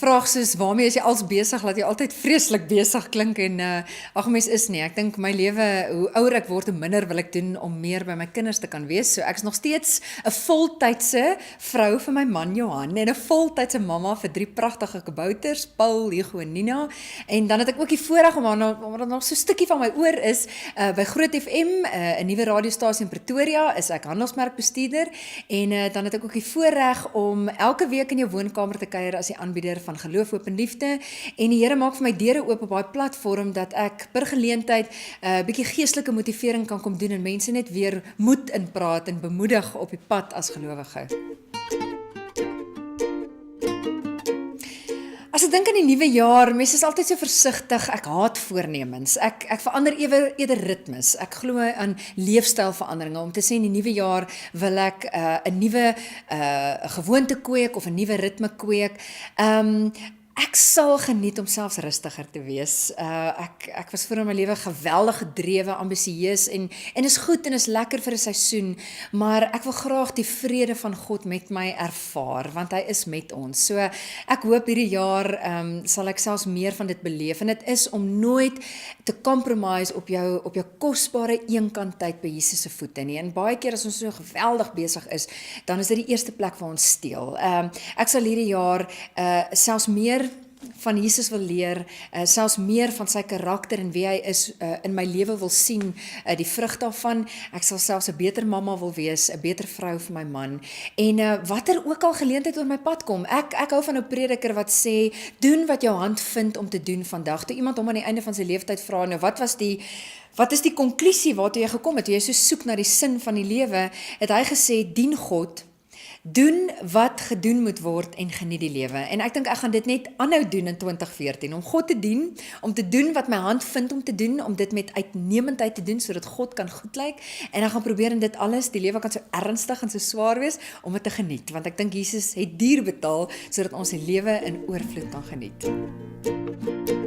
vraag soos, waarmee is jy als besig, laat jy altyd vreeslik besig klink en ag mens is nie, ek dink my lewe, hoe ouer ek word, hoe minder wil ek doen om meer by my kinders te kan wees, so ek is nog steeds 'n voltydse vrou vir my man Johan, en 'n voltydse mamma vir 3 pragtige kabouters, Paul, Hugo en Nina, en dan het ek ook die voorreg omdat nog so 'n stukkie van my oor is, by Groot FM, 'n nuwe radiostasie in Pretoria, is ek handelsmerkbestuurder, en dan het ek ook die voorreg om elke week in jou woonkamer te kuier as die aanbieder van Geloof, Hoop en Liefde, en die Here maak vir my deure oop op daai platform, dat ek per geleentheid bietjie geestelike motivering kan kom doen, en mense net weer moed inpraat en bemoedig op die pad as gelowige. As ek dink aan die nuwe jaar, mense is altyd so versigtig, ek haat voornemens, ek verander eerder ritmes, ek glo aan leefstylveranderinge, om te sê in die nuwe jaar wil ek 'n nuwe gewoonte kweek, of 'n nuwe ritme kweek, ek sal geniet om selfs rustiger te wees. Ek was voor in my lewe geweldig gedrewe, ambisieus, en is goed en is lekker vir 'n seisoen, maar ek wil graag die vrede van God met my ervaar, want hy is met ons. So ek hoop hierdie jaar sal ek selfs meer van dit beleef, en dit is om nooit te compromise op jou kosbare eenkantheid by Jesus se voete nie. En baie keer as ons so geweldig besig is, dan is dit die eerste plek waar ons steel. Ek sal hierdie jaar selfs meer van Jesus wil leer, selfs meer van sy karakter en wie hy is in my lewe wil sien, die vrug daarvan. Ek sal selfs 'n beter mamma wil wees, 'n beter vrou vir my man, en watter ook al geleentheid oor my pad kom. Ek hou van 'n prediker wat sê, doen wat jou hand vind om te doen vandag. Toe iemand hom aan die einde van sy lewenstyd vra, nou wat is die konklusie waartoe jy gekom het, toe jy so soek na die sin van die lewe, het hy gesê, dien God, doen wat gedoen moet word en geniet die lewe. En ek dink ek gaan dit net aanhou doen in 2014, om God te dien, om te doen wat my hand vind om te doen, om dit met uitnemendheid te doen, sodat God kan goed lyk, en ek gaan probeer in dit alles, die lewe kan so ernstig en so swaar wees, om dit te geniet, want ek dink Jesus het duur betaal, sodat ons die lewe in oorvloed kan geniet.